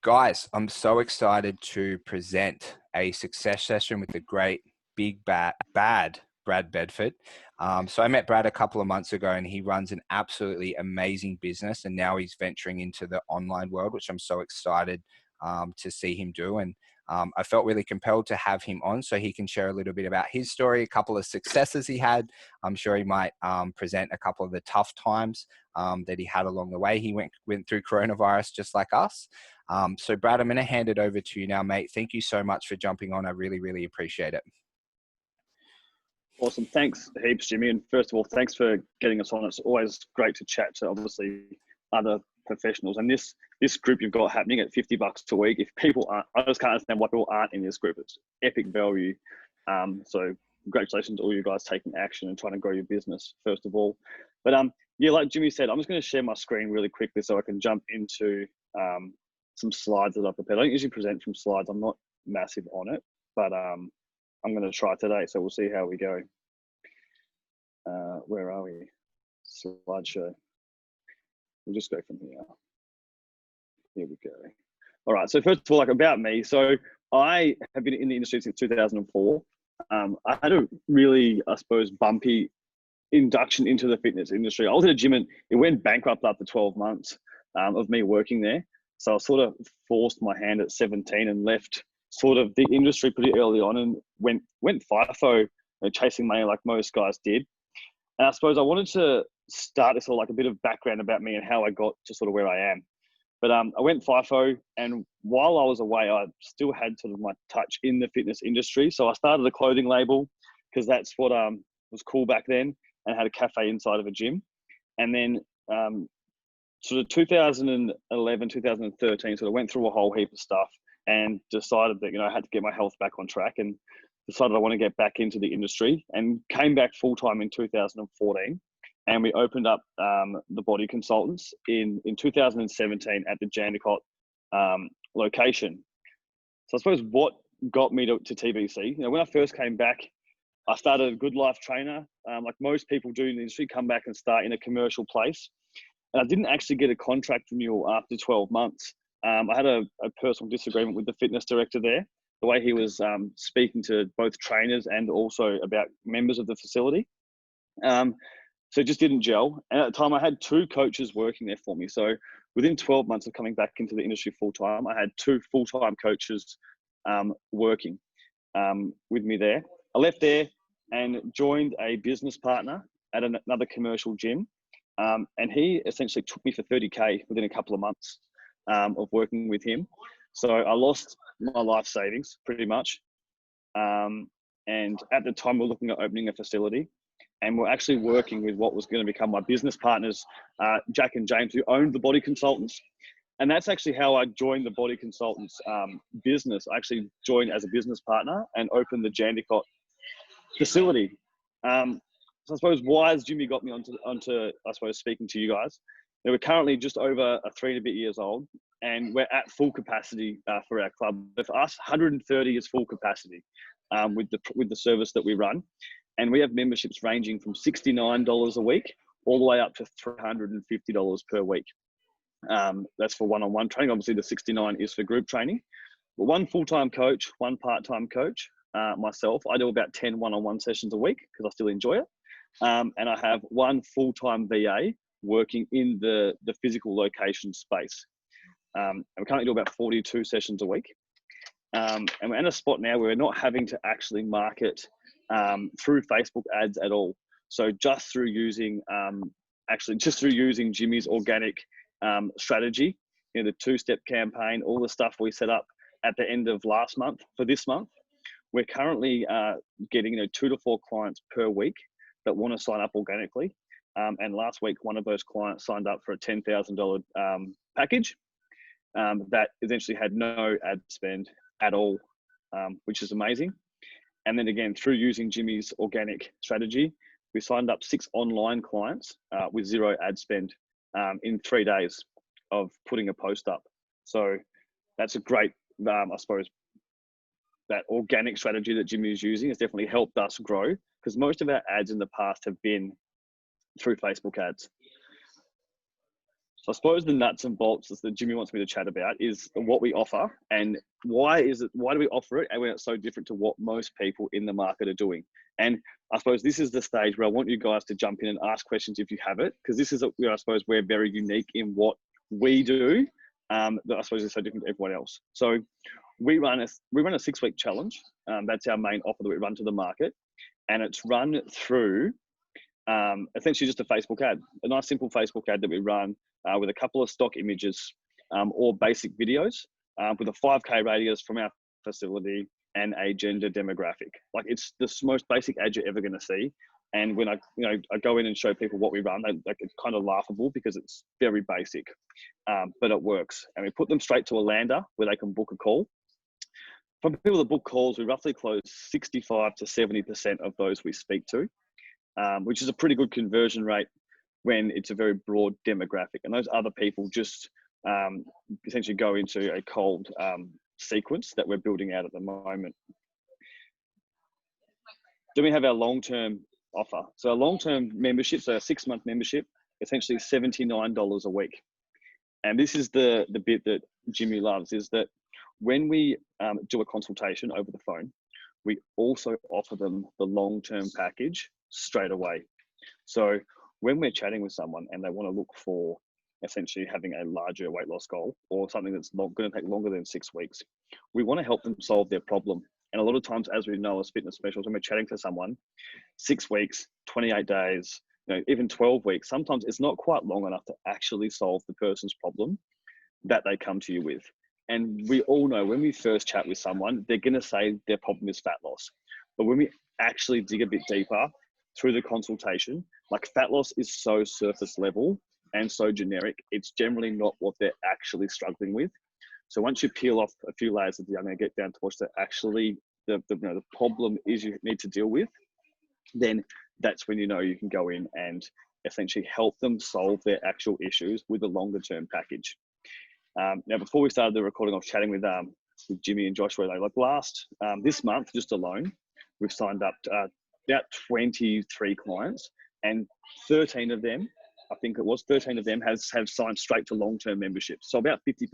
Guys, I'm so excited to present a success session with the great big bad Brad Bedford. So I met Brad a couple of months ago and he runs an absolutely amazing business. And now he's venturing into the online world, which I'm so excited to see him do. And I felt really compelled to have him on so he can share a little bit about his story, a couple of successes he had. I'm sure he might present a couple of the tough times that he had along the way. He went through coronavirus just like us. So Brad, I'm going to hand it over to you now, mate. Thank you so much for jumping on. I really, really appreciate it. Awesome. Thanks heaps, Jimmy. And first of all, thanks for getting us on. It's always great to chat to obviously other professionals. And this group you've got happening at $50 a week, if people aren't, I just can't understand why people aren't in this group. It's epic value. So congratulations to all you guys taking action and trying to grow your business, first of all. But yeah, like Jimmy said, I'm just going to share my screen really quickly so I can jump into some slides that I prepared. I don't usually present from slides. I'm not massive on it, but I'm going to try today, so we'll see how we go. Where are we? Slideshow. We'll just go from here. Here we go. All right, so first of all, like about me. So I have been in the industry since 2004. I had a really, I suppose, bumpy induction into the fitness industry. I was at a gym and it went bankrupt after 12 months of me working there. So I sort of forced my hand at 17 and left sort of the industry pretty early on and went FIFO, chasing money like most guys did. And I suppose I wanted to start this sort of like a bit of background about me and how I got to sort of where I am. But I went FIFO, and while I was away, I still had sort of my touch in the fitness industry. So I started a clothing label because that's what was cool back then, and had a cafe inside of a gym. And then sort of 2011, 2013, sort of went through a whole heap of stuff and decided that, I had to get my health back on track and decided I want to get back into the industry and came back full time in 2014. And we opened up the Body Consultants in 2017 at the Jandakot location. So I suppose what got me to TBC, when I first came back, I started a Good Life trainer. Like most people do in the industry, come back and start in a commercial place. And I didn't actually get a contract renewal after 12 months. I had a personal disagreement with the fitness director there, the way he was speaking to both trainers and also about members of the facility. So it just didn't gel. And at the time I had two coaches working there for me. So within 12 months of coming back into the industry full time, I had two full-time coaches working with me there. I left there and joined a business partner at another commercial gym. And he essentially took me for 30K within a couple of months of working with him. So I lost my life savings pretty much. And at the time we were looking at opening a facility, and we're actually working with what was going to become my business partners, Jack and James, who owned the Body Consultants. And that's actually how I joined the Body Consultants business. I actually joined as a business partner and opened the Jandakot facility. So I suppose why has Jimmy got me onto I suppose speaking to you guys? We're currently just over 3 and a bit years old, and we're at full capacity for our club. For us, 130 is full capacity with the service that we run, and we have memberships ranging from $69 a week all the way up to $350 per week. That's for one-on-one training. Obviously, the 69 is for group training. But one full-time coach, one part-time coach, myself. I do about 10 one-on-one sessions a week because I still enjoy it. And I have one full-time VA working in the physical location space. And we currently do about 42 sessions a week. And we're in a spot now where we're not having to actually market through Facebook ads at all. So just through using Jimmy's organic strategy, the 2-step campaign, all the stuff we set up at the end of last month for this month, we're currently getting 2 to 4 clients per week that want to sign up organically. And last week, one of those clients signed up for a $10,000 package that essentially had no ad spend at all, which is amazing. And then again, through using Jimmy's organic strategy, we signed up 6 online clients with 0 ad spend in 3 days of putting a post up. So that's a great, I suppose, that organic strategy that Jimmy is using has definitely helped us grow, because most of our ads in the past have been through Facebook ads. So I suppose the nuts and bolts that Jimmy wants me to chat about is what we offer and why do we offer it and when it's so different to what most people in the market are doing. And I suppose this is the stage where I want you guys to jump in and ask questions if you have it, because this is, I suppose, we're very unique in what we do. That I suppose is so different to everyone else. So we run a 6-week challenge. That's our main offer that we run to the market, and it's run through essentially just a Facebook ad, a nice simple Facebook ad that we run with a couple of stock images or basic videos with a 5K radius from our facility and a gender demographic. Like, it's the most basic ad you're ever going to see. And when I go in and show people what we run, it's kind of laughable because it's very basic, but it works. And we put them straight to a lander where they can book a call. From people that book calls, we roughly close 65 to 70% of those we speak to, which is a pretty good conversion rate when it's a very broad demographic. And those other people just essentially go into a cold sequence that we're building out at the moment. Then we have our long-term offer. So a long-term membership, so a 6-month membership, essentially $79 a week. And this is the bit that Jimmy loves, is that when we do a consultation over the phone, we also offer them the long-term package straight away. So when we're chatting with someone and they want to look for essentially having a larger weight loss goal or something that's going to take longer than 6 weeks, we want to help them solve their problem. And a lot of times, as we know as fitness specialists, when we're chatting to someone, 6 weeks, 28 days, even 12 weeks, sometimes it's not quite long enough to actually solve the person's problem that they come to you with. And we all know when we first chat with someone, they're going to say their problem is fat loss. But when we actually dig a bit deeper through the consultation, like, fat loss is so surface level and so generic, it's generally not what they're actually struggling with. So once you peel off a few layers of the onion and get down to what actually the problem is you need to deal with, then that's when you can go in and essentially help them solve their actual issues with a longer term package. Now, before we started the recording, I was chatting with Jimmy and Joshua. This month just alone, we've signed up about 23 clients, and 13 of them, have signed straight to long-term memberships. So about 50%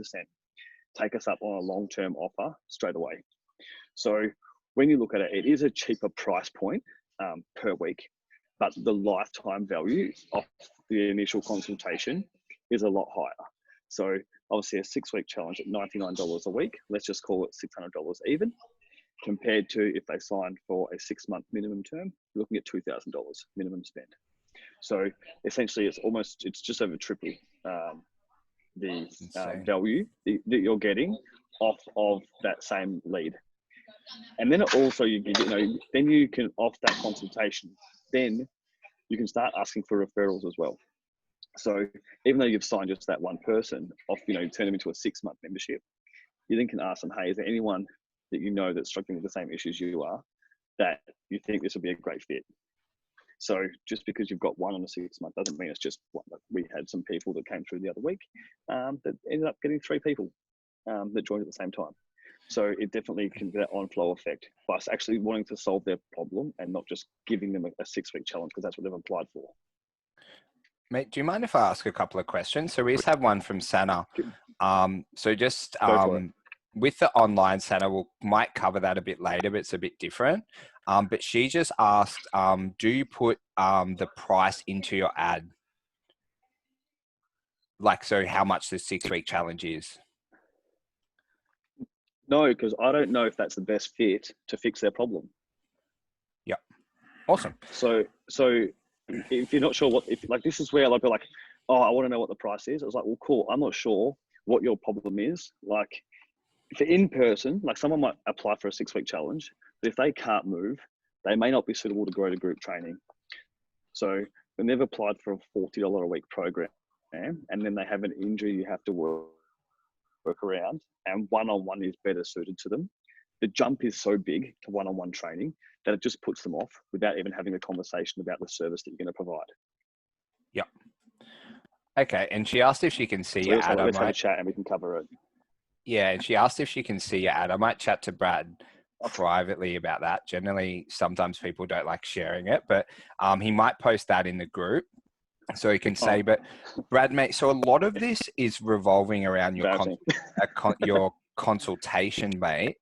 take us up on a long-term offer straight away. So when you look at it, it is a cheaper price point per week, but the lifetime value of the initial consultation is a lot higher. So obviously a 6-week challenge at $99 a week, let's just call it $600 even, compared to if they signed for a 6-month minimum term, you're looking at $2,000 minimum spend. So essentially it's just over triple the value that you're getting off of that same lead. And then also then you can, off that consultation, then you can start asking for referrals as well. So even though you've signed just that one person off, turn them into a 6-month membership, you then can ask them, hey, is there anyone that you know that's struggling with the same issues you are that you think this would be a great fit? So just because you've got one on a 6-month doesn't mean it's just one. We had some people that came through the other week that ended up getting 3 people that joined at the same time. So it definitely can be that on-flow effect by us actually wanting to solve their problem and not just giving them a 6-week challenge because that's what they've applied for. Mate, do you mind if I ask a couple of questions? So we just have one from Sana. So just with the online, Sana, we might cover that a bit later, but it's a bit different. But she just asked, do you put the price into your ad? Like, so how much the 6-week challenge is? No, because I don't know if that's the best fit to fix their problem. Yep. Awesome. So if you're not sure this is where I'll be like, oh, I want to know what the price is. I was like, well, cool. I'm not sure what your problem is. Like, for in person, like, someone might apply for a 6-week challenge, but if they can't move, they may not be suitable to go to group training. So when they've applied for a $40 a week program and then they have an injury you have to work around, and one-on-one is better suited to them, the jump is so big to one-on-one training that it just puts them off without even having a conversation about the service that you're going to provide. Yep. Okay. And she asked if she can see your ad. Let's have a chat and we can cover it. Yeah. And she asked if she can see your ad. I might chat to Brad privately about that. Generally, sometimes people don't like sharing it, but he might post that in the group. so he can Oh, say. But Brad, mate, so a lot of this is revolving around your embarrassing. your consultation, mate.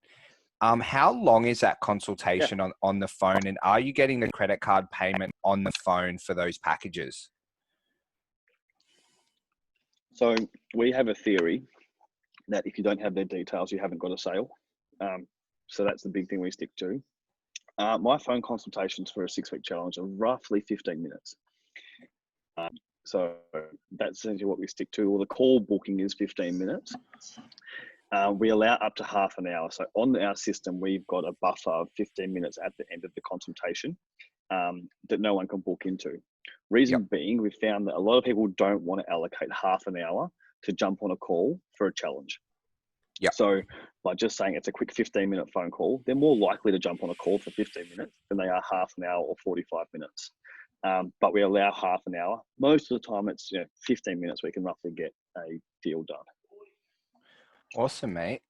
How long is that Yeah. consultation on the phone, and are you getting the credit card payment on the phone for those packages? So we have a theory that if you don't have their details, you haven't got a sale. So that's the big thing we stick to. My phone consultations for a 6-week challenge are roughly 15 minutes. So that's essentially what we stick to. Well, the call booking is 15 minutes. We allow up to half an hour. So on our system, we've got a buffer of 15 minutes at the end of the consultation that no one can book into. Reason being, we found that a lot of people don't want to allocate half an hour to jump on a call for a challenge. Yep. So by just saying it's a quick 15-minute phone call, they're more likely to jump on a call for 15 minutes than they are half an hour or 45 minutes. But we allow half an hour. Most of the time, it's 15 minutes. We can roughly get a deal done. Awesome, mate.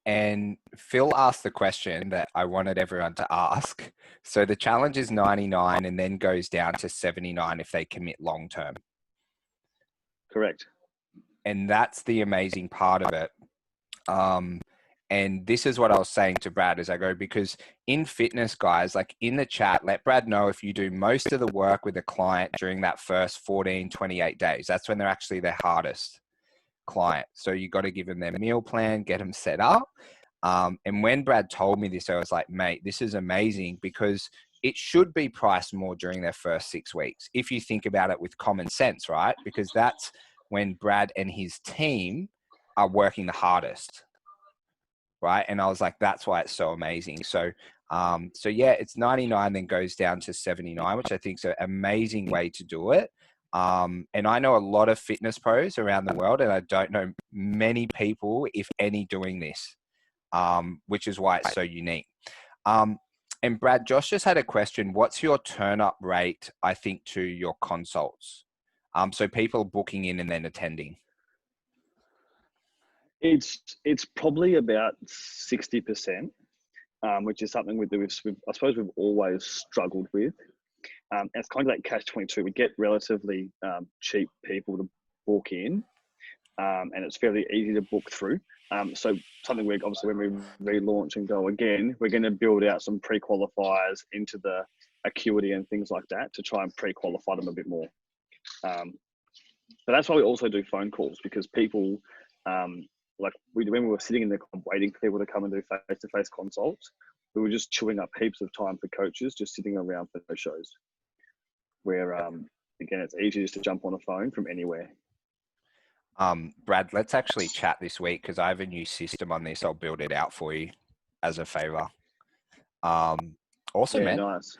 And Phil asked the question that I wanted everyone to ask. So the challenge is 99 and then goes down to 79 if they commit long term. Correct. And that's the amazing part of it. And this is what I was saying to Brad as I go, because in fitness, guys, like in the chat, let Brad know if you do most of the work with a client during that first 14, 28 days. That's when they're actually their hardest client. So you got to give them their meal plan, get them set up. And when Brad told me this, I was like, mate, this is amazing, because it should be priced more during their first 6 weeks. If you think about it with common sense, right? Because that's when Brad and his team are working the hardest. Right. And I was like, that's why it's so amazing. So, yeah, it's 99, then goes down to 79, which I think is an amazing way to do it. And I know a lot of fitness pros around the world, and I don't know many people, if any, doing this, which is why it's so unique. And Brad, Josh just had a question. What's your turn up rate, I think, to your consults? So people booking in and then attending. It's probably about 60%, which is something I suppose we've always struggled with. It's kind of like catch-22. We get relatively cheap people to book in, and it's fairly easy to book through. So something we obviously, when we relaunch and go again, we're going to build out some pre-qualifiers into the acuity and things like that to try and pre-qualify them a bit more. But that's why we also do phone calls, because people, when we were sitting in the club waiting for people to come and do face-to-face consults, we were just chewing up heaps of time for coaches just sitting around for those shows, where again, it's easy just to jump on a phone from anywhere. Brad, let's actually chat this week, because I have a new system on this. I'll build it out for you as a favor. Awesome, Yeah, man. nice.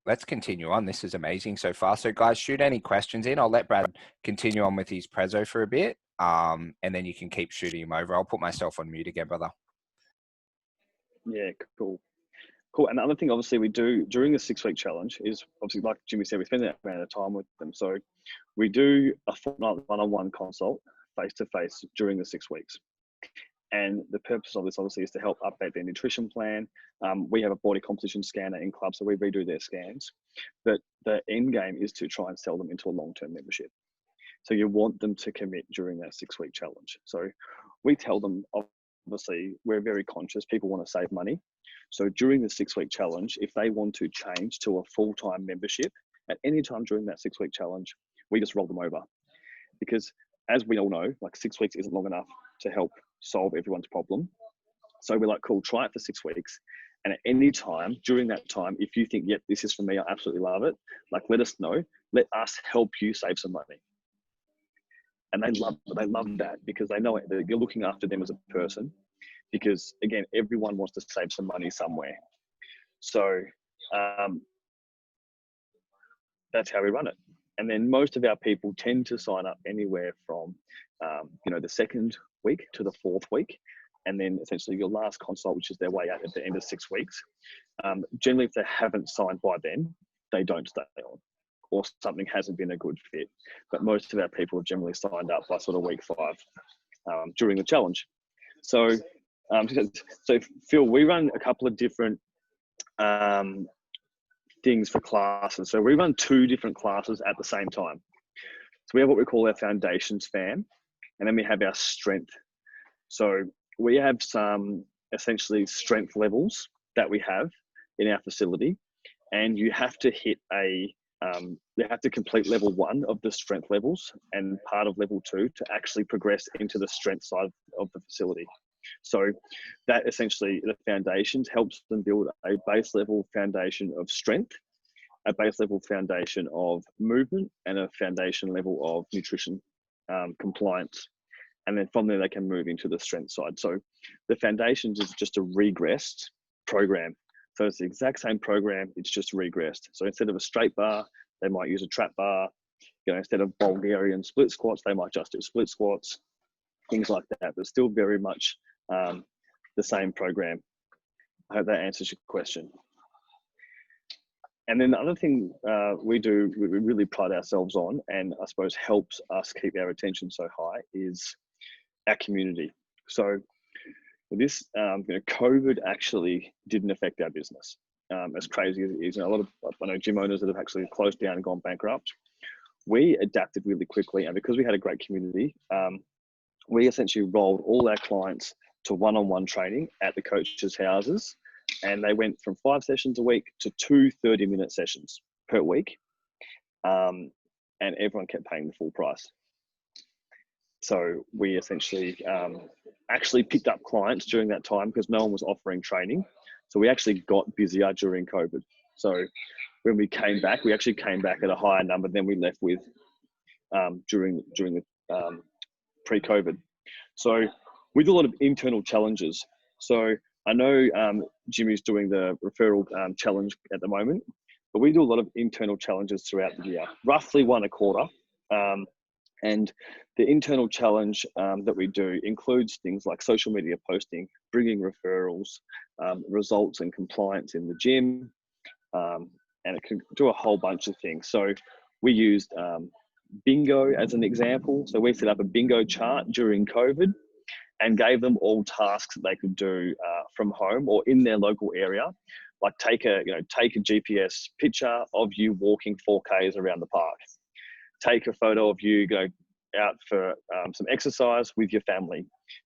Let's continue on. This is amazing so far. So guys, shoot any questions in. I'll let Brad continue on with his prezzo for a bit. And then you can keep shooting him over. I'll put myself on mute again, brother. Yeah, cool. And the other thing, obviously, we do during the 6-week challenge is, obviously, like Jimmy said, we spend that amount of time with them. So we do a fortnight one-on-one consult face-to-face during the 6 weeks. And the purpose of this, obviously, is to help update their nutrition plan. We have a body composition scanner in club, so we redo their scans. But the end game is to try and sell them into a long-term membership. So you want them to commit during that 6-week challenge. So we tell them, obviously, we're very conscious. People want to save money. So during the 6-week challenge, if they want to change to a full-time membership at any time during that 6-week challenge, we just roll them over. Because as we all know, like 6 weeks isn't long enough to help solve everyone's problem. So we're like, cool, try it for 6 weeks. And at any time during that time, if you think, yep, this is for me, I absolutely love it, like, let us know. Let us help you save some money. And they love that, because they know that you're looking after them as a person. Because again, everyone wants to save some money somewhere. So that's how we run it. And then most of our people tend to sign up anywhere from, the 2nd week to the 4th week. And then essentially your last consult, which is their way out at the end of 6 weeks. Generally, if they haven't signed by then, they don't stay on, or something hasn't been a good fit. But most of our people have generally signed up by sort of week 5 during the challenge. So Phil, we run a couple of different things for classes. So we run 2 different classes at the same time. So we have what we call our foundations fam, and then we have our strength. So we have some essentially strength levels that we have in our facility, and you have to hit you have to complete level 1 of the strength levels and part of level 2 to actually progress into the strength side of the facility. So that essentially, the foundations helps them build a base level foundation of strength, a base level foundation of movement, and a foundation level of nutrition compliance. And then from there, they can move into the strength side. So the foundations is just a regressed program. So it's the exact same program, it's just regressed. So instead of a straight bar, they might use a trap bar. Instead of Bulgarian split squats, they might just do split squats, things like that, but still very much the same program. I hope that answers your question. And then the other thing we really pride ourselves on, and I suppose helps us keep our attention so high, is our community. So this, COVID actually didn't affect our business. As crazy as it is, a lot of, I know gym owners that have actually closed down and gone bankrupt. We adapted really quickly, and because we had a great community, we essentially rolled all our clients to one-on-one training at the coaches' houses, and they went from 5 sessions a week to 2 30-minute sessions per week, and everyone kept paying the full price. So we essentially actually picked up clients during that time because no one was offering training. So we actually got busier during COVID. So when we came back, we actually came back at a higher number than we left with during the pre-COVID. So we do a lot of internal challenges. So I know Jimmy's doing the referral challenge at the moment, but we do a lot of internal challenges throughout the year, roughly 1 a quarter. And the internal challenge that we do includes things like social media posting, bringing referrals, results and compliance in the gym, and it can do a whole bunch of things. So we used bingo as an example. So we set up a bingo chart during COVID and gave them all tasks that they could do from home or in their local area, like take a GPS picture of you walking 4Ks around the park. Take a photo of you go out for some exercise with your family,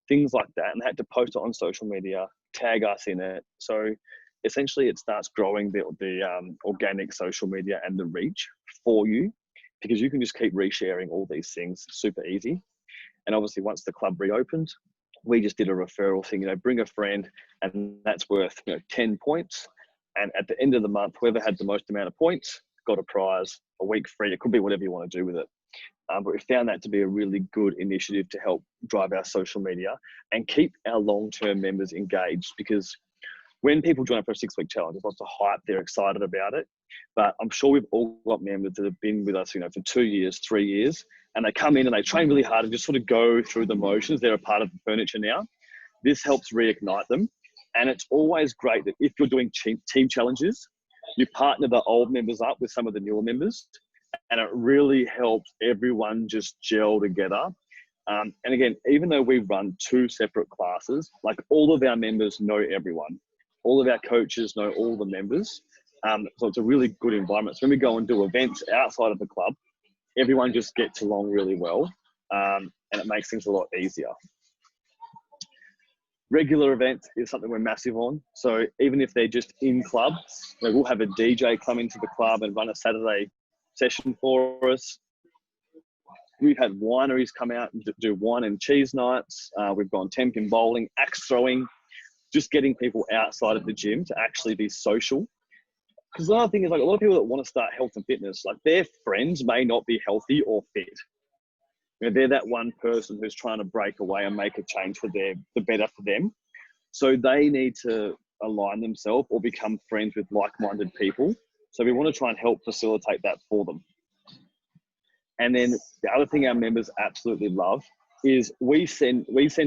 things like that, and they had to post it on social media, tag us in it. So essentially it starts growing the organic social media and the reach for you, because you can just keep resharing all these things super easy. And obviously once the club reopened, we just did a referral thing, bring a friend, and that's worth 10 points. And at the end of the month, whoever had the most amount of points got a prize, a week free. It could be whatever you want to do with it. But we found that to be a really good initiative to help drive our social media and keep our long-term members engaged, because when people join up for a 6-week challenge, there's lots of hype, they're excited about it. But I'm sure we've all got members that have been with us, for 2 years, 3 years, and they come in and they train really hard and just sort of go through the motions. They're a part of the furniture now. This helps reignite them. And it's always great that if you're doing team challenges, you partner the old members up with some of the newer members, and it really helps everyone just gel together. And again, even though we run 2 separate classes, like all of our members know everyone. All of our coaches know all the members. So it's a really good environment. So when we go and do events outside of the club, everyone just gets along really well, and it makes things a lot easier. Regular events is something we're massive on. So even if they're just in club, we'll have a DJ come into the club and run a Saturday session for us. We've had wineries come out and do wine and cheese nights. We've gone 10-pin bowling, axe throwing, just getting people outside of the gym to actually be social. Because the other thing is, like, a lot of people that want to start health and fitness, like, their friends may not be healthy or fit. They're that one person who's trying to break away and make a change for the better for them. So they need to align themselves or become friends with like-minded people. So we want to try and help facilitate that for them. And then the other thing our members absolutely love is we send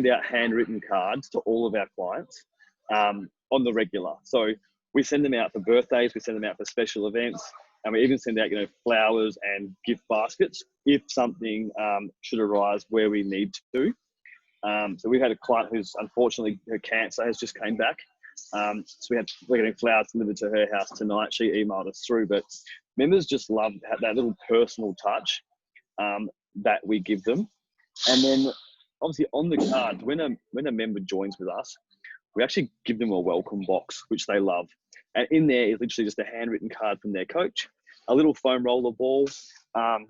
out handwritten cards to all of our clients on the regular. So we send them out for birthdays, we send them out for special events, and we even send out, flowers and gift baskets if something should arise where we need to. So we've had a client who's, unfortunately, her cancer has just came back. We're getting flowers delivered to her house tonight. She emailed us through, but members just love that little personal touch that we give them. And then obviously on the card, when a member joins with us, we actually give them a welcome box, which they love. And in there is literally just a handwritten card from their coach, a little foam roller ball, and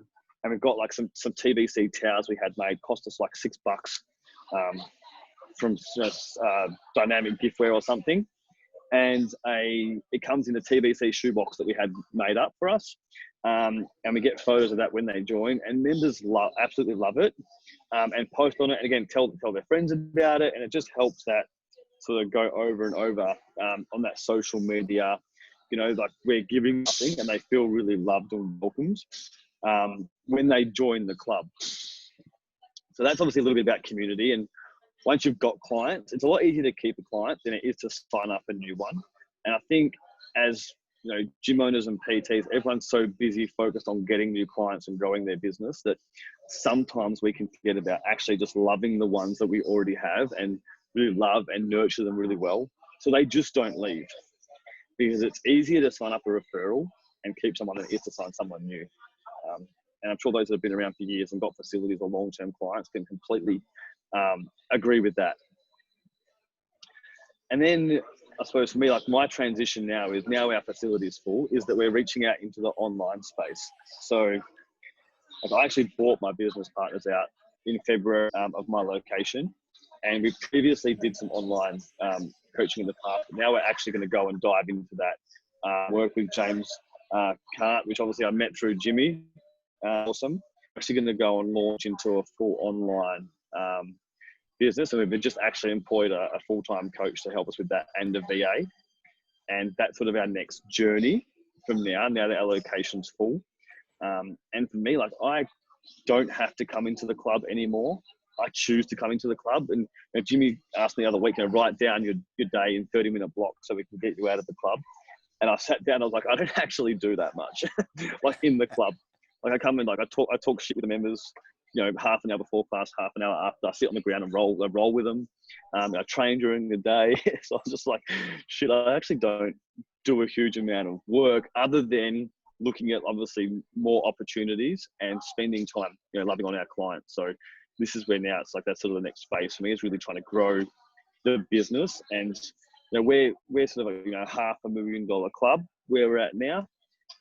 we've got like some TBC towels we had made, cost us like $6 from Dynamic Giftware or something. And it comes in a TBC shoebox that we had made up for us. And we get photos of that when they join, and members absolutely love it, and post on it. And again, tell their friends about it. And it just helps that sort of go over and over on that social media, like we're giving something and they feel really loved and welcomed when they join the club. So that's obviously a little bit about community. And once you've got clients, it's a lot easier to keep a client than it is to sign up a new one. And I think as gym owners and PTs, everyone's so busy focused on getting new clients and growing their business that sometimes we can forget about actually just loving the ones that we already have and really love and nurture them really well. So they just don't leave, because it's easier to sign up a referral and keep someone than it is to sign someone new. And I'm sure those that have been around for years and got facilities or long-term clients can completely agree with that. And then I suppose for me, like my transition now our facility is full, is that we're reaching out into the online space. So I actually bought my business partners out in February of my location. And we previously did some online coaching in the past. But now we're actually going to go and dive into that. Work with James Cart, which obviously I met through Jimmy. Awesome. We're actually going to go and launch into a full online business. And we've just actually employed a full-time coach to help us with that, and a VA. And that's sort of our next journey from now that our location's full. And for me, like I don't have to come into the club anymore. I choose to come into the club. And Jimmy asked me the other week, write down your day in 30-minute blocks so we can get you out of the club. And I sat down, I was like, I don't actually do that much, like in the club. Like I come in, like I talk shit with the members, half an hour before class, half an hour after. I sit on the ground and roll with them. I train during the day. So I was just like, shit, I actually don't do a huge amount of work other than looking at obviously more opportunities and spending time, loving on our clients. So this is where now it's like that's sort of the next phase for me, is really trying to grow the business. And we're sort of a $500,000 club where we're at now,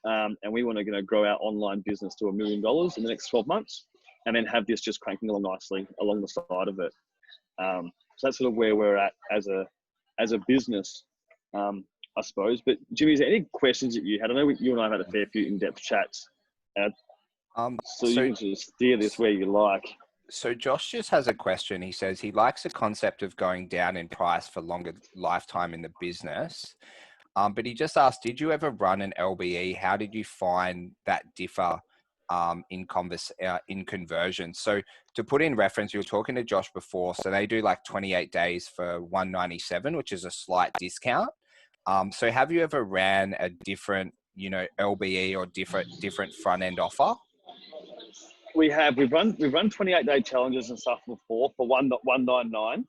and we want to grow our online business to $1 million in the next 12 months, and then have this just cranking along nicely along the side of it. So that's sort of where we're at as a business, I suppose. But Jimmy, is there any questions that you had? I know you and I have had a fair few in-depth chats, so you can just steer this where you like. So Josh just has a question. He says he likes the concept of going down in price for longer lifetime in the business. But he just asked, did you ever run an LBE? How did you find that differ in conversion? So to put in reference, you were talking to Josh before. So they do like 28 days for $197, which is a slight discount. So have you ever ran a different, LBE or different front end offer? We've run 28-day challenges and stuff before for $199.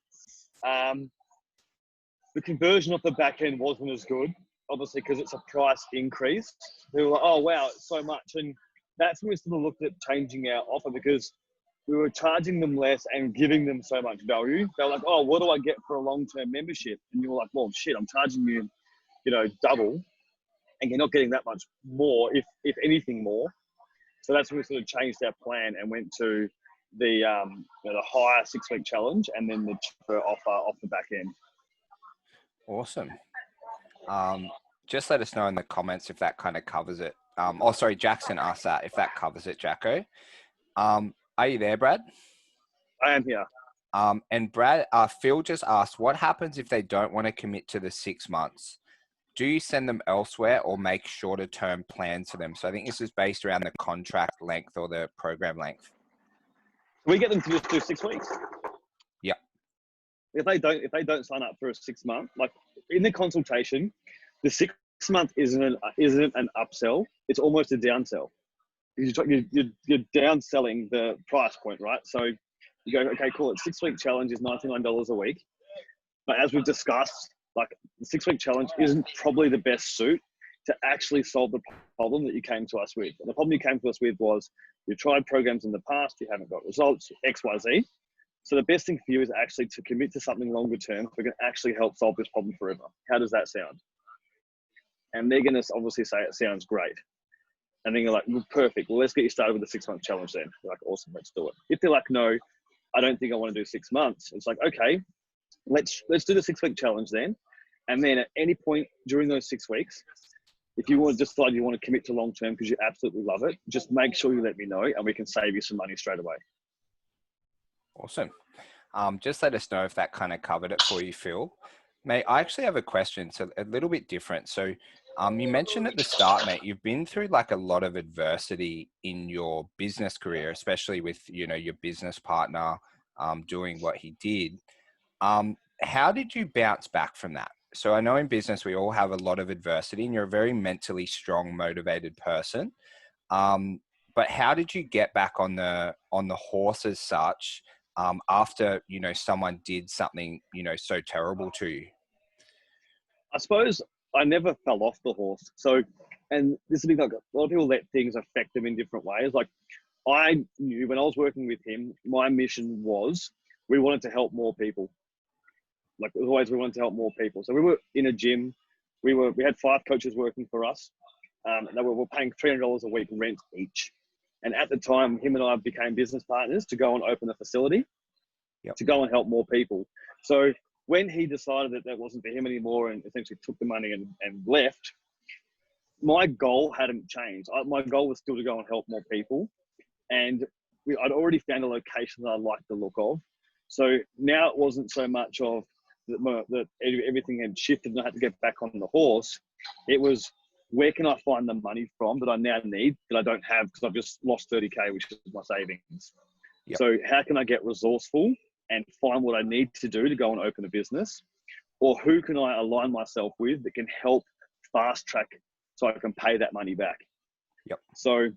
The conversion off the back end wasn't as good, obviously, because it's a price increase. They were like, oh wow, it's so much. And that's when we sort of looked at changing our offer, because we were charging them less and giving them so much value. They were like, oh, what do I get for a long-term membership? And you were like, well, shit, I'm charging you, double, and you're not getting that much more, if anything more. So that's when we sort of changed our plan and went to the higher 6-week challenge, and then the cheaper offer off the back end. Awesome. Just let us know in the comments if that kind of covers it. Jackson asked that, if that covers it, Jacko. Are you there, Brad? I am here. And Brad, Phil just asked, what happens if they don't want to commit to the 6 months? Do you send them elsewhere or make shorter term plans for them? So I think this is based around the contract length or the program length. We get them to just do 6 weeks. Yeah. If they don't sign up for a 6 month, like in the consultation, the 6 month isn't an upsell. It's almost a downsell. You're downselling the price point, right? So you go, okay, cool. It's 6-week challenge is $99 a week. But as we've discussed, like the 6-week challenge isn't probably the best suit to actually solve the problem that you came to us with. And the problem you came to us with was you tried programs in the past, you haven't got results, X, Y, Z. So the best thing for you is actually to commit to something longer term so we can actually help solve this problem forever. How does that sound? And they're going to obviously say it sounds great. And then you're like, well, perfect. Well, let's get you started with the 6-month challenge then. You're like, awesome, let's do it. If they're like, no, I don't think I want to do 6 months. It's like, okay, let's do the 6-week challenge then. And then at any point during those 6 weeks, if you want to decide you want to commit to long term because you absolutely love it, just make sure you let me know and we can save you some money straight away. Awesome. Just let us know if that kind of covered it for you, Phil. Mate, I actually have a question. It's a little bit different. So you mentioned at the start, mate, you've been through like a lot of adversity in your business career, especially with, you know, your business partner doing what he did. How did you bounce back from that? So I know in business, we all have a lot of adversity and you're a very mentally strong, motivated person. But how did you get back on the horse as such after, you know, someone did something, you know, so terrible to you? I suppose I never fell off the horse. So, and this is like a lot of people let things affect them in different ways. Like I knew when I was working with him, my mission was we wanted to help more people. Like always, we wanted to help more people. So we were in a gym. We had 5 coaches working for us. And they were paying $300 a week rent each. And at the time, him and I became business partners to go and open a facility, to go and help more people. So when he decided that wasn't for him anymore and essentially took the money and left, my goal hadn't changed. My goal was still to go and help more people. And I'd already found a location that I liked the look of. So now it wasn't so much of that everything had shifted and I had to get back on the horse. It was, where can I find the money from that I now need that I don't have because I've just lost 30K, which is my savings. Yep. So how can I get resourceful and find what I need to do to go and open a business? Or who can I align myself with that can help fast track so I can pay that money back? Yep. So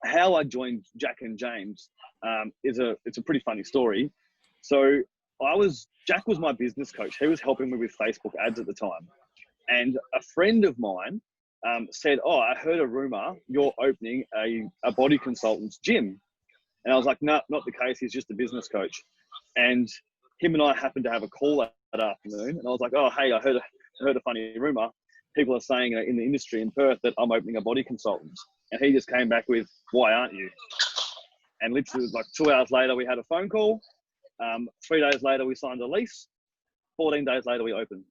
how I joined Jack and James it's a pretty funny story. So Jack was my business coach. He was helping me with Facebook ads at the time. And a friend of mine said, oh, I heard a rumor you're opening a body consultant's gym. And I was like, no, not the case. He's just a business coach. And him and I happened to have a call that afternoon. And I was like, oh, hey, I heard a funny rumor. People are saying in the industry in Perth that I'm opening a body consultant. And he just came back with, why aren't you? And literally like 2 hours later, we had a phone call. 3 days later, we signed a lease. 14 days later, we opened.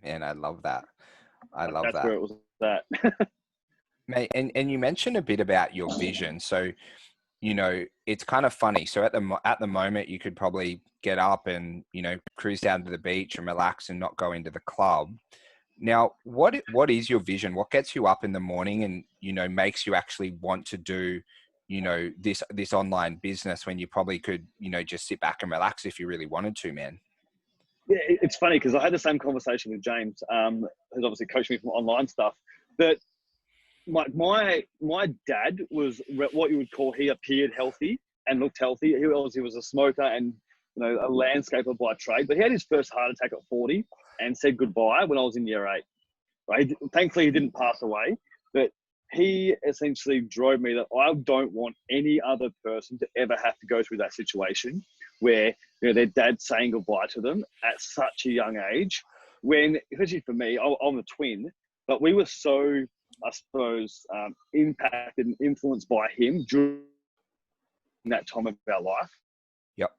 Man, I love that. That's where it was at. Mate, and you mentioned a bit about your vision. So, you know, it's kind of funny. So at the moment, you could probably get up and, you know, cruise down to the beach and relax and not go into the club. Now, what is your vision? What gets you up in the morning and, you know, makes you actually want to do, you know, this online business when you probably could, you know, just sit back and relax if you really wanted to, man? Yeah, it's funny because I had the same conversation with James, who's obviously coached me from online stuff. But my dad was what you would call, he appeared healthy and looked healthy. He was a smoker and, you know, a landscaper by trade. But he had his first heart attack at 40 and said goodbye when I was in year 8. Right? Thankfully, he didn't pass away. But he essentially drove me that I don't want any other person to ever have to go through that situation where, you know, their dad's saying goodbye to them at such a young age. When, especially for me, I'm a twin, but we were so, I suppose, impacted and influenced by him during that time of our life. Yep.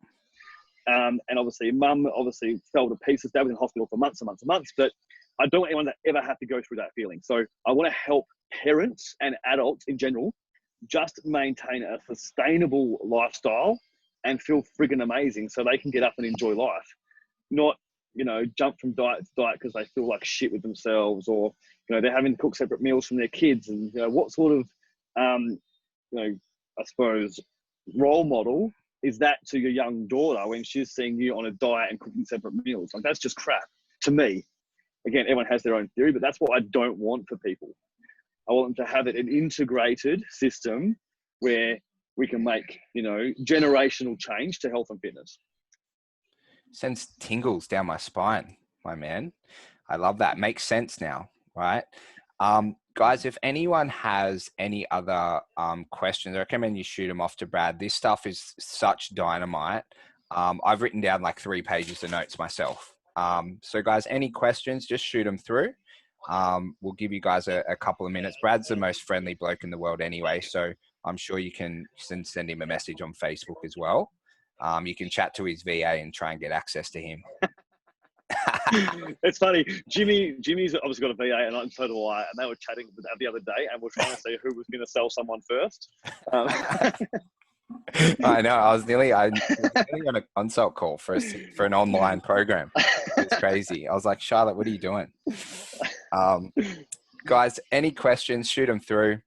And obviously, Mum obviously fell to pieces. Dad was in hospital for months and months and months, but I don't want anyone to ever have to go through that feeling. So I want to help parents and adults in general just maintain a sustainable lifestyle and feel friggin' amazing so they can get up and enjoy life. Not, you know, jump from diet to diet because they feel like shit with themselves, or, you know, they're having to cook separate meals from their kids. And, you know, what sort of, you know, I suppose, role model is that to your young daughter when she's seeing you on a diet and cooking separate meals? Like, that's just crap to me. Again, everyone has their own theory, but that's what I don't want for people. I want them to have an integrated system where we can make, you know, generational change to health and fitness. Sends tingles down my spine. my man. I love that. Makes sense now, right? Guys, if anyone has any other questions, I recommend you shoot them off to Brad. This stuff is such dynamite. I've written down like 3 pages of notes myself. So guys, any questions, just shoot them through. We'll give you guys a couple of minutes. Brad's the most friendly bloke in the world anyway, so I'm sure you can send him a message on Facebook as well. You can chat to his VA and try and get access to him. It's funny. Jimmy's obviously got a VA, and so do I. And they were chatting the other day, and we're trying to see who was going to sell someone first. I know. I was nearly on a consult call for an online program. It's crazy. I was like, Charlotte, what are you doing? Guys, any questions? Shoot them through.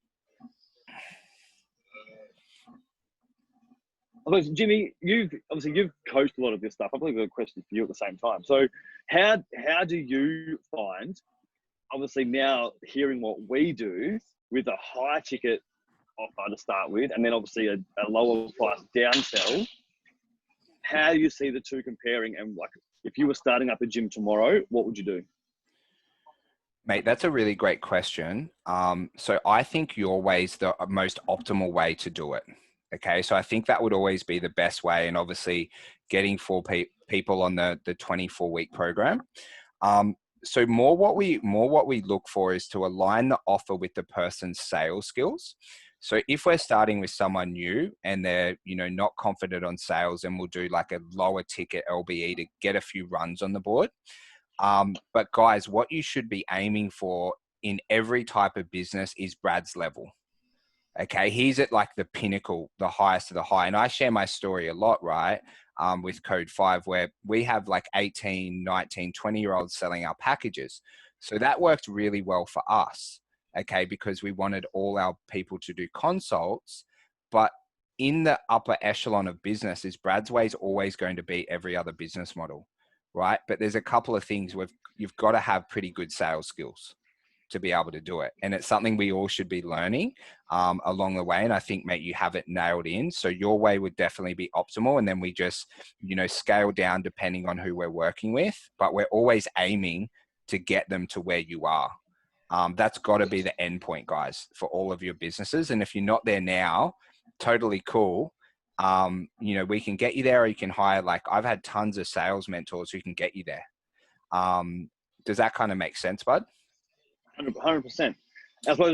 Jimmy, you've coached a lot of this stuff. I believe I've got a question for you at the same time. So, how do you find, obviously now hearing what we do with a high ticket offer to start with, and then obviously a lower price downsell, how do you see the two comparing? And like, if you were starting up a gym tomorrow, what would you do? Mate, that's a really great question. So I think your way is the most optimal way to do it. Okay, so I think that would always be the best way, and obviously getting 4 people on the 24-week program. So more what we look for is to align the offer with the person's sales skills. So if we're starting with someone new and they're not confident on sales, then we'll do like a lower ticket LBE to get a few runs on the board. But guys, what you should be aiming for in every type of business is Brad's level. Okay, he's at like the pinnacle, the highest of the high. And I share my story a lot, right? With Code 5, where we have like 18, 19, 20-year-olds selling our packages. So that worked really well for us, okay, because we wanted all our people to do consults. But in the upper echelon of business, is Brad's way is always going to be every other business model, right? But there's a couple of things you've got to have pretty good sales skills to be able to do it. And it's something we all should be learning along the way. And I think, mate, you have it nailed in. So your way would definitely be optimal. And then we just, scale down depending on who we're working with, but we're always aiming to get them to where you are. That's got to be the end point, guys, for all of your businesses. And if you're not there now, totally cool. We can get you there, or you can hire, like I've had tons of sales mentors who can get you there. Does that kind of make sense, bud? 100%. That's why I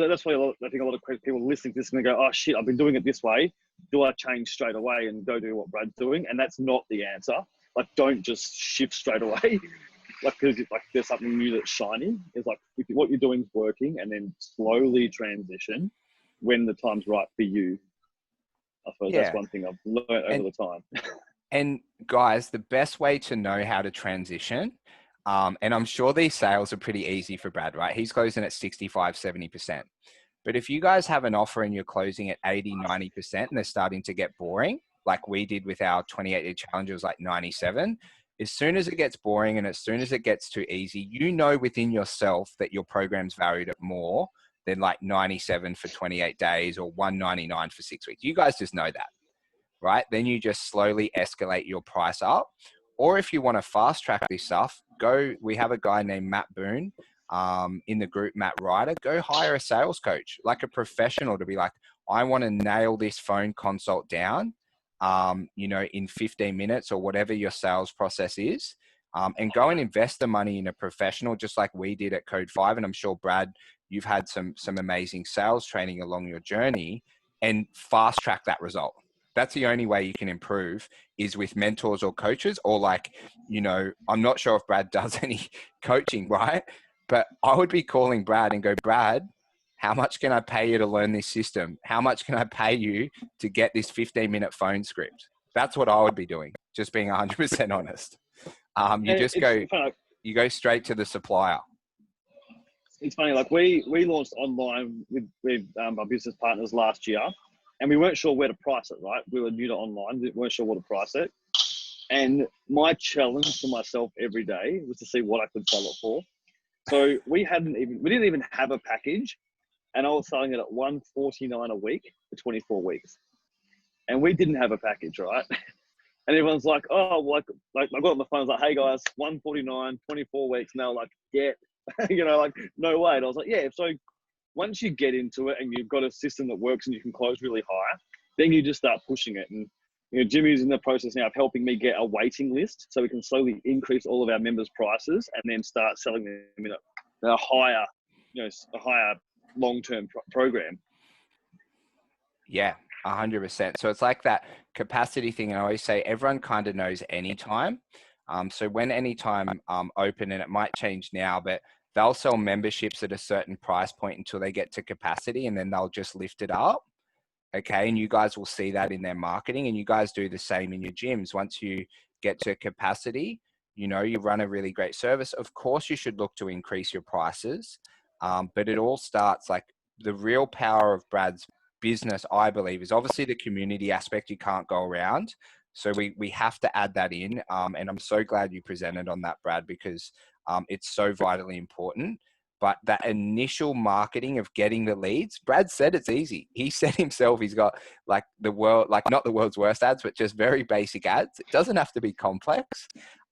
think a lot of people listening to this and they go, oh shit, I've been doing it this way. Do I change straight away and go do what Brad's doing? And that's not the answer. Like, don't just shift straight away. Because there's something new that's shiny. It's like, if what you're doing is working, and then slowly transition when the time's right for you. I suppose that's one thing I've learned over the time. And guys, the best way to know how to transition, and I'm sure these sales are pretty easy for Brad, right? He's closing at 65, 70%. But if you guys have an offer and you're closing at 80, 90%, and they're starting to get boring, like we did with our 28-day challenge, it was like 97. As soon as it gets boring and as soon as it gets too easy, within yourself that your program's valued at more than like 97 for 28 days or 199 for 6 weeks. You guys just know that, right? Then you just slowly escalate your price up. Or if you want to fast track this stuff, we have a guy named Matt Boone in the group, Matt Ryder. Go hire a sales coach, like a professional, to be like, I want to nail this phone consult down, in 15 minutes or whatever your sales process is. And go and invest the money in a professional, just like we did at Code 5. And I'm sure, Brad, you've had some amazing sales training along your journey, and fast track that result. That's the only way you can improve, is with mentors or coaches, or I'm not sure if Brad does any coaching, right? But I would be calling Brad and go, Brad, how much can I pay you to learn this system? How much can I pay you to get this 15-minute phone script? That's what I would be doing, just being 100% honest. You go straight to the supplier. It's funny, like we launched online with our business partners last year, and we weren't sure where to price it, right? We were new to online, we weren't sure what to price it. And my challenge to myself every day was to see what I could sell it for. So we didn't even have a package, and I was selling it at $149 a week for 24 weeks. And we didn't have a package, right? And everyone's like, oh, like I got on the phone, I was like, hey guys, 149, 24 weeks now, like, yeah, like, no way. And I was like, yeah, so once you get into it and you've got a system that works and you can close really high, then you just start pushing it. And Jimmy's in the process now of helping me get a waiting list so we can slowly increase all of our members' prices and then start selling them in a higher, a higher long-term program. Yeah, 100%. So it's like that capacity thing. I always say everyone kind of knows anytime. So when anytime open, and it might change now, but they'll sell memberships at a certain price point until they get to capacity, and then they'll just lift it up. Okay. And you guys will see that in their marketing, and you guys do the same in your gyms. Once you get to capacity, you run a really great service. Of course, you should look to increase your prices. But it all starts, like, the real power of Brad's business, I believe, is obviously the community aspect you can't go around. So we have to add that in. And I'm so glad you presented on that, Brad, because it's so vitally important. But that initial marketing of getting the leads, Brad said it's easy. He said himself he's got like not the world's worst ads, but just very basic ads. It doesn't have to be complex.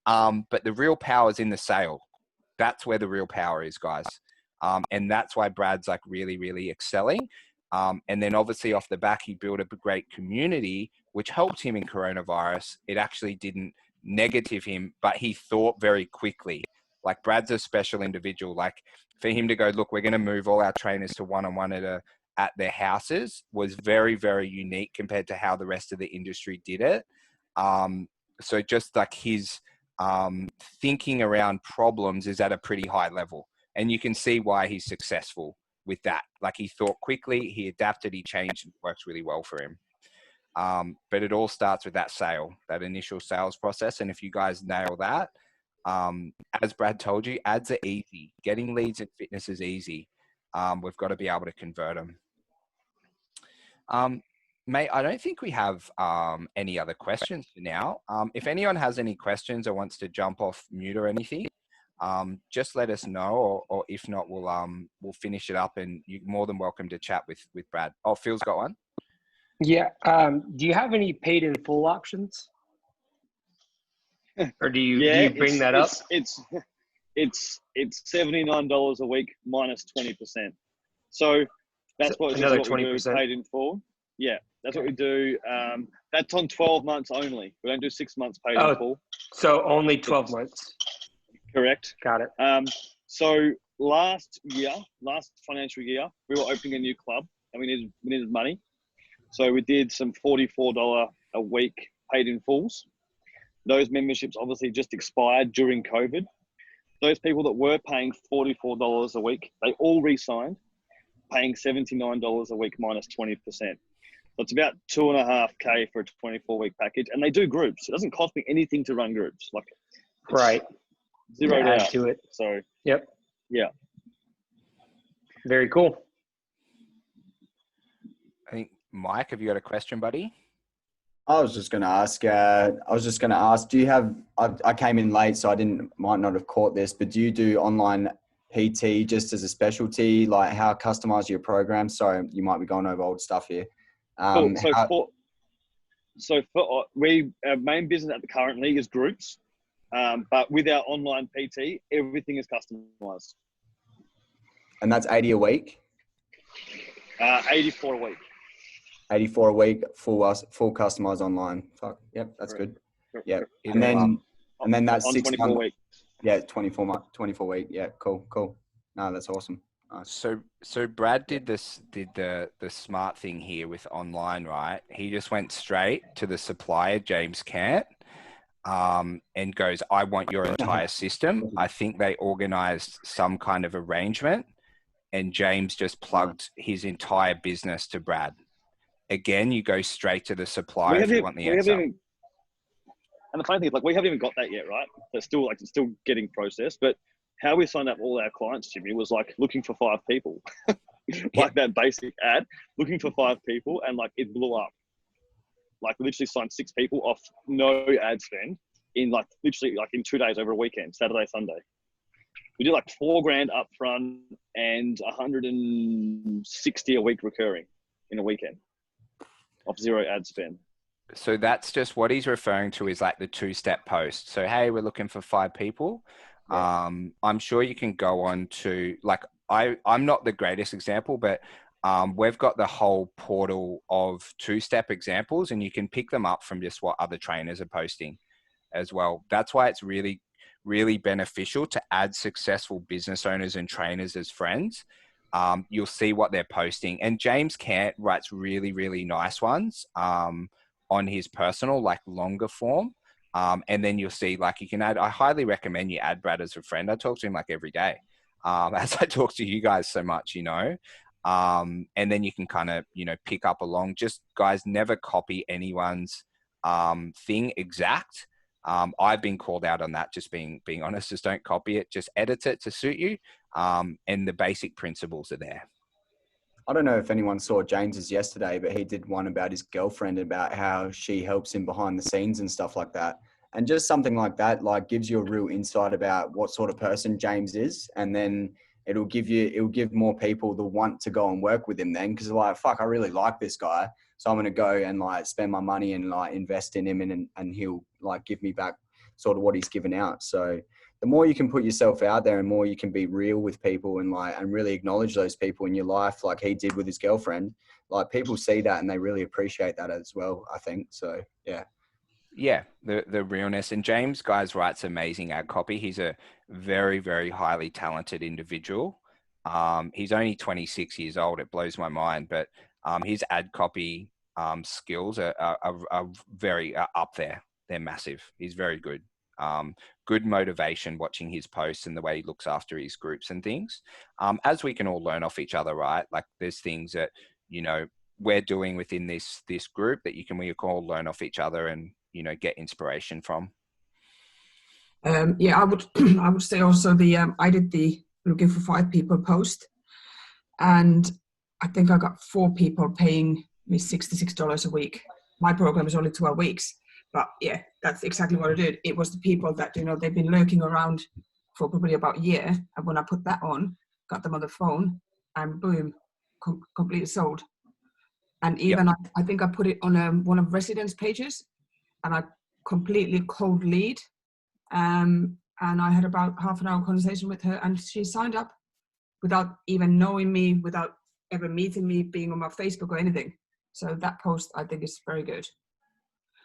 But the real power is in the sale. That's where the real power is, guys. And that's why Brad's like really, really excelling. And then obviously off the back, he built a great community, which helped him in coronavirus. It actually didn't negative him, but he thought very quickly. Like, Brad's a special individual. Like, for him to go, look, we're going to move all our trainers to one-on-one at their houses was very, very unique compared to how the rest of the industry did it. So just like his thinking around problems is at a pretty high level. And you can see why he's successful with that. Like, he thought quickly, he adapted, he changed, and it works really well for him. But it all starts with that sale, that initial sales process. And if you guys nail that, as Brad told you, ads are easy. Getting leads in fitness is easy. We've got to be able to convert them. Mate, I don't think we have any other questions for now. If anyone has any questions or wants to jump off mute or anything, just let us know, or if not, we'll finish it up, and you're more than welcome to chat with Brad. Oh, Phil's got one. Yeah. Do you have any paid in full options? Or do you bring that up? It's $79 a week minus 20%. So that's what another what we 20% do paid in full. Yeah, that's what we do. That's on 12 months only. We don't do 6 months paid in full. So only 12 months. Correct. Got it. So last financial year, we were opening a new club and we needed money. So we did some $44 a week paid in fulls. Those memberships obviously just expired during COVID. Those people that were paying $44 a week, they all re-signed, paying $79 a week minus 20%. So it's about $2.5K for a 24-week package. And they do groups. It doesn't cost me anything to run groups. Like, right. Zeroed out to it. So, yep. Yeah. Very cool. I think, Mike, have you got a question, buddy? I was just going to ask, do you have, I came in late, so might not have caught this, but do you do online PT just as a specialty? Like, how customized your program? Sorry, you might be going over old stuff here. Our main business currently is groups, but with our online PT, everything is customized. And that's 80 a week? 84 a week. 84 a week, full customized online. Fuck, yep, that's good. Yeah, and then that's 6 24 weeks. Yeah, 24 week. Yeah, cool. No, that's awesome. Nice. So Brad did the smart thing here with online, right? He just went straight to the supplier, James Cant, and goes, I want your entire system. I think they organized some kind of arrangement, and James just plugged his entire business to Brad. Again, you go straight to the supplier if you want the answer. And the funny thing is, like, we haven't even got that yet, right? It's still getting processed. But how we signed up all our clients, Jimmy, was like looking for 5 people, like that basic ad, looking for 5 people, and like it blew up. Like, we literally signed 6 people off no ad spend in literally in 2 days over a weekend, Saturday, Sunday. We did like $4,000 up front and 160 a week recurring in a weekend. Off 0 ad spend. So that's just what he's referring to is like the two-step post. So, hey, we're looking for 5 people. Yeah. I'm sure you can go on to like, I'm not the greatest example, but we've got the whole portal of two-step examples and you can pick them up from just what other trainers are posting as well. That's why it's really, really beneficial to add successful business owners and trainers as friends. You'll see what they're posting. And James Cant writes really, really nice ones on his personal, like longer form. And then you'll see, like, you can add, I highly recommend you add Brad as a friend. I talk to him like every day, as I talk to you guys so much, you know. And then you can kind of, you know, pick up along. Just guys, never copy anyone's thing exact. I've been called out on that, just being honest. Just don't copy it, just edit it to suit you. And the basic principles are there. I don't know if anyone saw James's yesterday, but he did one about his girlfriend, about how she helps him behind the scenes and stuff like that. And just something like that, like, gives you a real insight about what sort of person James is. And then it'll give more people the want to go and work with him then, because they're like, fuck, I really like this guy. So I'm going to go and like spend my money and like invest in him, and he'll like give me back sort of what he's given out. So the more you can put yourself out there and more you can be real with people and like, and really acknowledge those people in your life, like he did with his girlfriend, like people see that and they really appreciate that as well, I think. So, yeah. Yeah, the realness. And James, guys, writes amazing ad copy. He's a very, very highly talented individual. He's only 26 years old. It blows my mind, but his ad copy skills are very up there. They're massive. He's very good. Good motivation watching his posts and the way he looks after his groups and things. As we can all learn off each other, right? Like there's things that, you know, we're doing within this group that we can all learn off each other and, you know, get inspiration from. Yeah, I would I would say also I did the looking for 5 people post, and I think I got 4 people paying me $66 a week. My program is only 12 weeks, but yeah, that's exactly what I did. It was the people that, you know, they've been lurking around for probably about a year, and when I put that on, got them on the phone, and boom, completely sold. And even Yep. I think I put it on one of residents' pages, and I completely cold lead. And I had about half an hour conversation with her, and she signed up without even knowing me, without ever meeting me, being on my Facebook or anything. So that post, I think, is very good.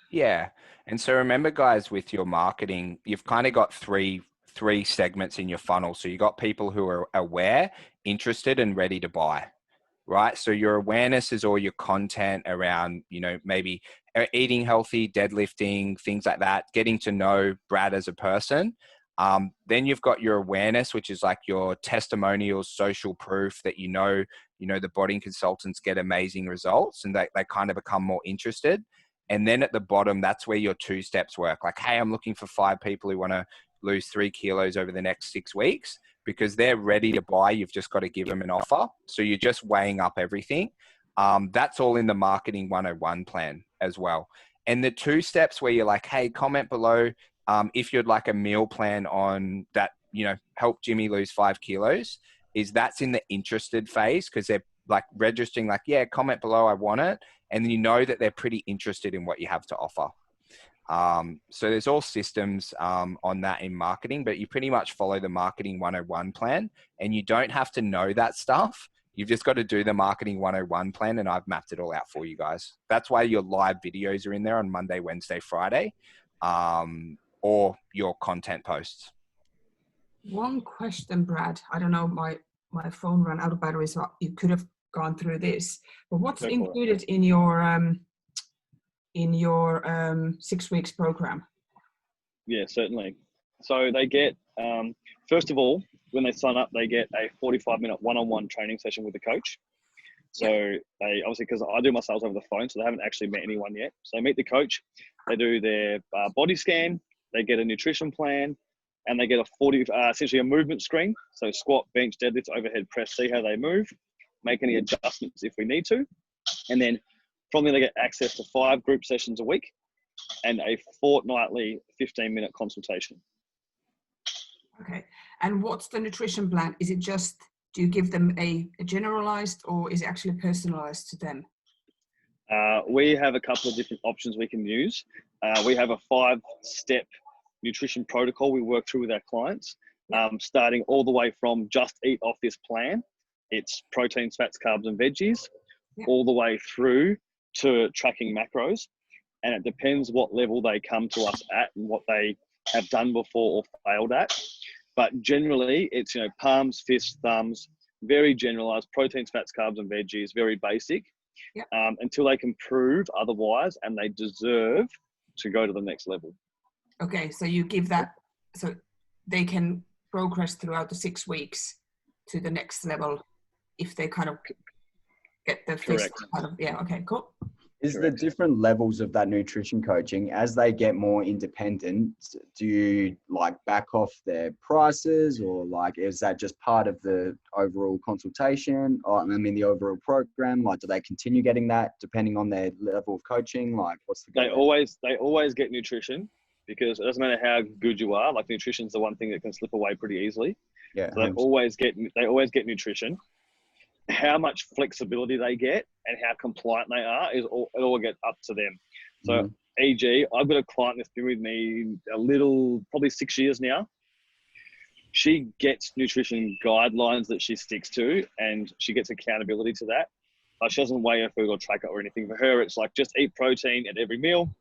Yeah. And so remember, guys, with your marketing, you've kind of got three segments in your funnel. So you got people who are aware, interested, and ready to buy. Right. So your awareness is all your content around, you know, maybe eating healthy, deadlifting, things like that, getting to know Brad as a person. Then you've got your awareness, which is like your testimonials, social proof that, you know, the body consultants get amazing results and they kind of become more interested. And then at the bottom, that's where your 2 steps work. Like, hey, I'm looking for 5 people who want to lose 3 kilos over the next 6 weeks. Because they're ready to buy. You've just got to give them an offer. So you're just weighing up everything. That's all in the marketing 101 plan as well. And the 2 steps where you're like, hey, comment below if you'd like a meal plan on that, you know, help Jimmy lose 5 kilos, is that's in the interested phase, because they're like registering like, yeah, comment below, I want it. And then you know that they're pretty interested in what you have to offer. So there's all systems on that in marketing, but you pretty much follow the marketing 101 plan, and you don't have to know that stuff. You've just got to do the marketing 101 plan, and I've mapped it all out for you guys. That's why your live videos are in there on Monday, Wednesday, Friday, or your content posts. One question, Brad. I don't know, my phone ran out of battery, so you could have gone through this. But what's included in your 6 weeks program? Yeah, certainly. So they get, first of all, when they sign up, they get a 45-minute one-on-one training session with the coach. So they obviously, because I do my sales over the phone, so they haven't actually met anyone yet. So they meet the coach, they do their body scan, they get a nutrition plan, and they get essentially a movement screen. So squat, bench, deadlift, overhead press, see how they move, make any adjustments if we need to. And then from there, they get access to 5 group sessions a week and a fortnightly 15-minute consultation. Okay. And what's the nutrition plan? Is it just, do you give them a generalized, or is it actually personalized to them? We have a couple of different options we can use. We have a 5-step nutrition protocol we work through with our clients, starting all the way from just eat off this plan. It's proteins, fats, carbs, and veggies, all the way through to tracking macros. And it depends what level they come to us at and what they have done before or failed at. But generally, it's, palms, fists, thumbs, very generalized, proteins, fats, carbs, and veggies, very basic, until they can prove otherwise and they deserve to go to the next level. Okay, so you give that, so they can progress throughout the 6 weeks to the next level if they kind of get the fist kind of, okay, cool. Is the different levels of that nutrition coaching, as they get more independent, do you like back off their prices, or like is that just part of the overall consultation, or I mean the overall program? Like, do they continue getting that depending on their level of coaching? Like, what's the they always get nutrition, because it doesn't matter how good you are. Like, nutrition's the one thing that can slip away pretty easily. Yeah, so they always get nutrition. How much flexibility they get and how compliant they are it all gets up to them. So, e.g., I've got a client that's been with me probably 6 years now. She gets nutrition guidelines that she sticks to, and she gets accountability to that. Like, she doesn't weigh her food or track it or anything. For her, it's like, just eat protein at every meal,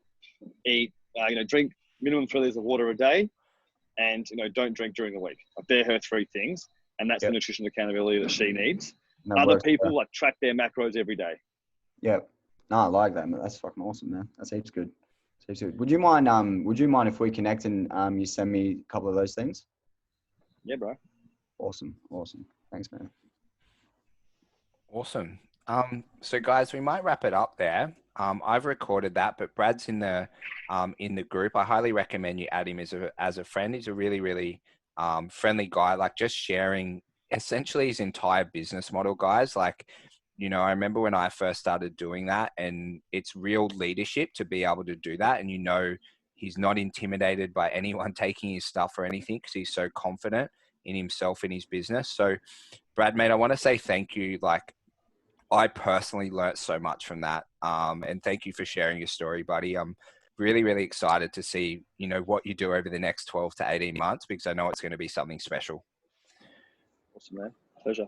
drink minimum 3 liters of water a day, and don't drink during the week. Like, they're her 3 things, and that's the nutrition accountability that she needs. Other people like track their macros every day. Yeah, no, I like that. That's fucking awesome, man. That's heaps good. Would you mind if we connect and you send me a couple of those things? Yeah, bro. Awesome. Thanks, man. Awesome. So guys, we might wrap it up there. I've recorded that, but Brad's in the group. I highly recommend you add him as a friend. He's a really, really friendly guy, like just sharing essentially his entire business model, guys. Like, I remember when I first started doing that, and it's real leadership to be able to do that. And, he's not intimidated by anyone taking his stuff or anything, because he's so confident in himself and his business. So Brad, mate, I want to say thank you. Like, I personally learnt so much from that. And thank you for sharing your story, buddy. I'm really, really excited to see, what you do over the next 12 to 18 months, because I know it's going to be something special. Awesome, man. Pleasure.